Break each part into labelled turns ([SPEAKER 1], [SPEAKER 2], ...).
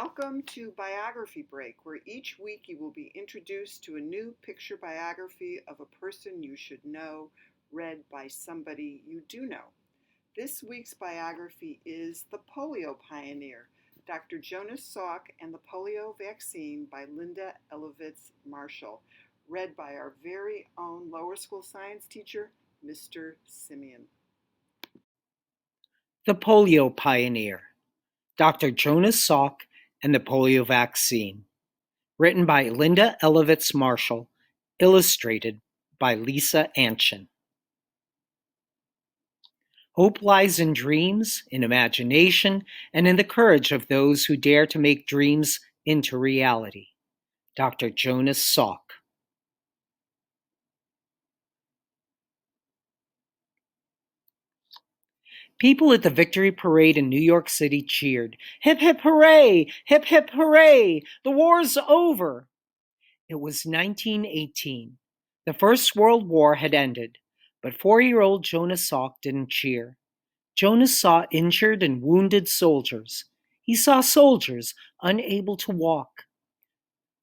[SPEAKER 1] Welcome to Biography Break, where each week you will be introduced to a new picture biography of a person you should know, read by somebody you do know. This week's biography is The Polio Pioneer, Dr. Jonas Salk and the Polio Vaccine by Linda Elovitz Marshall, read by our very own lower school science teacher, Mr. Simeon.
[SPEAKER 2] The Polio Pioneer, Dr. Jonas Salk and the Polio Vaccine, written by Linda Elovitz Marshall, illustrated by Lisa Anshin. Hope lies in dreams, in imagination, and in the courage of those who dare to make dreams into reality. Dr. Jonas Salk. People at the Victory Parade in New York City cheered, "Hip, hip, hooray! Hip, hip, hooray! The war's over!" It was 1918. The First World War had ended, but 4-year-old Jonas Salk didn't cheer. Jonas saw injured and wounded soldiers. He saw soldiers unable to walk.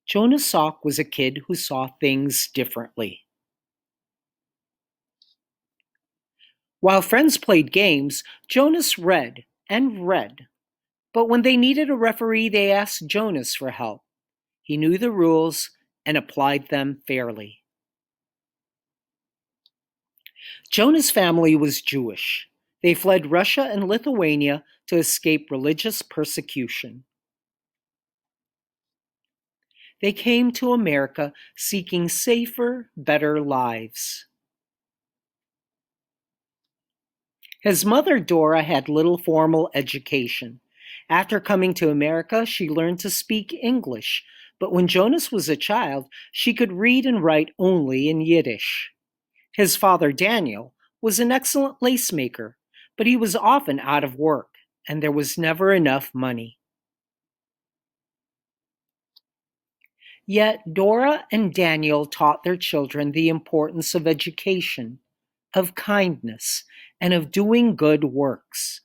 [SPEAKER 2] Jonas Salk was a kid who saw things differently. While friends played games, Jonas read and read. But when they needed a referee, they asked Jonas for help. He knew the rules and applied them fairly. Jonas' family was Jewish. They fled Russia and Lithuania to escape religious persecution. They came to America seeking safer, better lives. His mother, Dora, had little formal education. After coming to America, she learned to speak English, but when Jonas was a child, she could read and write only in Yiddish. His father, Daniel, was an excellent lace maker, but he was often out of work, and there was never enough money. Yet Dora and Daniel taught their children the importance of education, of kindness, and of doing good works.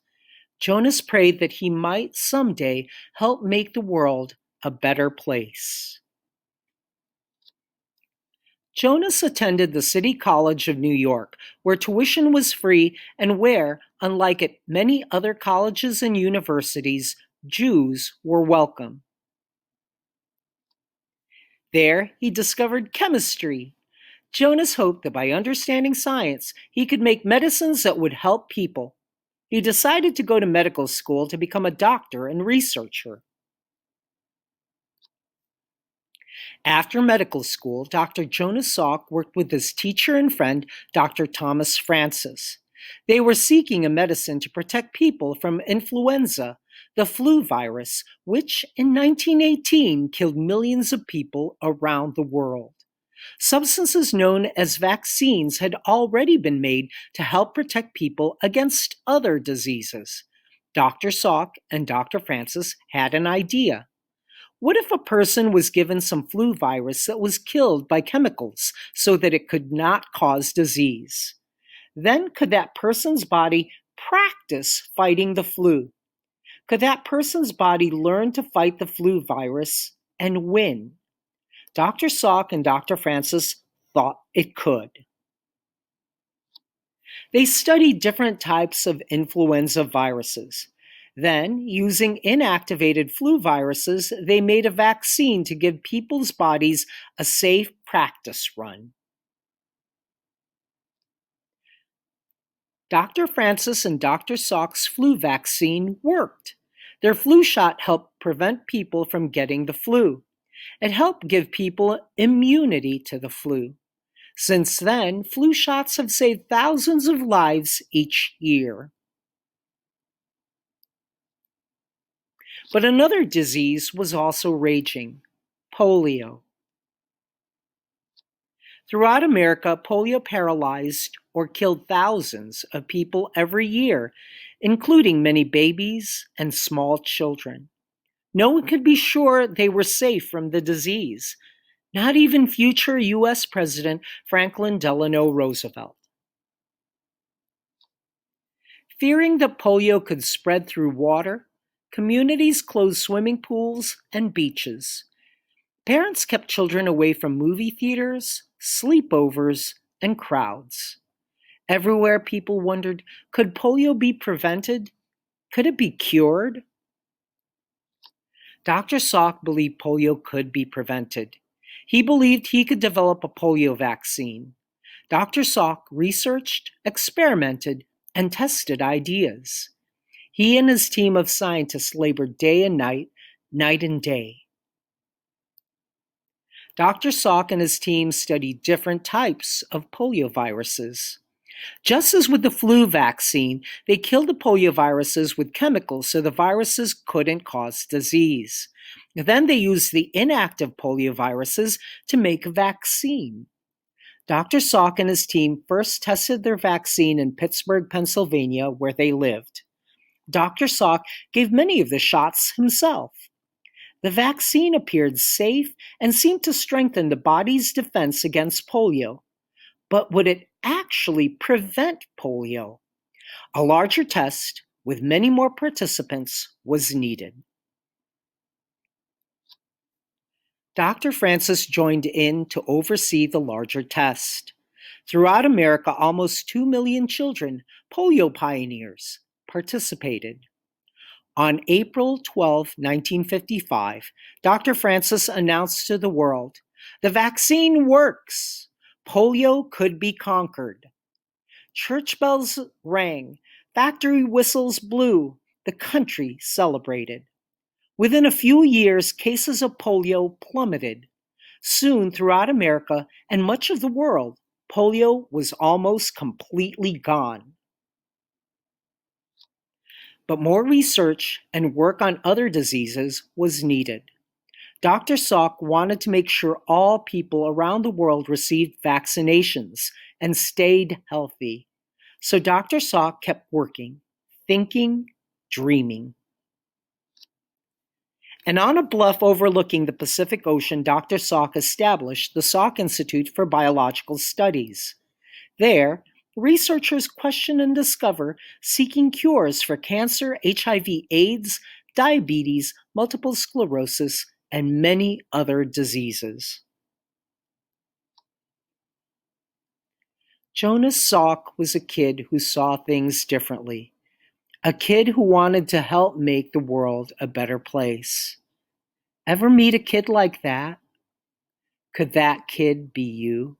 [SPEAKER 2] Jonas prayed that he might someday help make the world a better place. Jonas attended the City College of New York, where tuition was free and where, unlike at many other colleges and universities, Jews were welcome. There, he discovered chemistry. Jonas hoped that by understanding science, he could make medicines that would help people. He decided to go to medical school to become a doctor and researcher. After medical school, Dr. Jonas Salk worked with his teacher and friend, Dr. Thomas Francis. They were seeking a medicine to protect people from influenza, the flu virus, which in 1918 killed millions of people around the world. Substances known as vaccines had already been made to help protect people against other diseases. Dr. Salk and Dr. Francis had an idea. What if a person was given some flu virus that was killed by chemicals so that it could not cause disease? Then could that person's body practice fighting the flu? Could that person's body learn to fight the flu virus and win? Dr. Salk and Dr. Francis thought it could. They studied different types of influenza viruses. Then, using inactivated flu viruses, they made a vaccine to give people's bodies a safe practice run. Dr. Francis and Dr. Salk's flu vaccine worked. Their flu shot helped prevent people from getting the flu. It helped give people immunity to the flu. Since then, flu shots have saved thousands of lives each year. But another disease was also raging: polio. Throughout America, polio paralyzed or killed thousands of people every year, including many babies and small children. No one could be sure they were safe from the disease, not even future U.S. President Franklin Delano Roosevelt. Fearing that polio could spread through water, Communities closed swimming pools and beaches. Parents kept children away from movie theaters, sleepovers, and crowds. Everywhere people wondered, could polio be prevented? Could it be cured? Dr. Salk believed polio could be prevented. He believed he could develop a polio vaccine. Dr. Salk researched, experimented, and tested ideas. He and his team of scientists labored day and night, night and day. Dr. Salk and his team studied different types of polioviruses. Just as with the flu vaccine, they killed the polioviruses with chemicals so the viruses couldn't cause disease. Then they used the inactive polioviruses to make a vaccine. Dr. Salk and his team first tested their vaccine in Pittsburgh, Pennsylvania, where they lived. Dr. Salk gave many of the shots himself. The vaccine appeared safe and seemed to strengthen the body's defense against polio. But would it actually prevent polio? A larger test, with many more participants, was needed. Dr. Francis joined in to oversee the larger test. Throughout America, almost 2 million children, polio pioneers, participated. On April 12, 1955, Dr. Francis announced to the world, "The vaccine works! Polio could be conquered." Church bells rang, factory whistles blew, the country celebrated. Within a few years, cases of polio plummeted. Soon, throughout America and much of the world, polio was almost completely gone. But more research and work on other diseases was needed. Dr. Salk wanted to make sure all people around the world received vaccinations and stayed healthy. So Dr. Salk kept working, thinking, dreaming. And on a bluff overlooking the Pacific Ocean, Dr. Salk established the Salk Institute for Biological Studies. There, researchers question and discover, seeking cures for cancer, HIV/AIDS, diabetes, multiple sclerosis, and many other diseases. Jonas Salk was a kid who saw things differently, a kid who wanted to help make the world a better place. Ever meet a kid like that? Could that kid be you?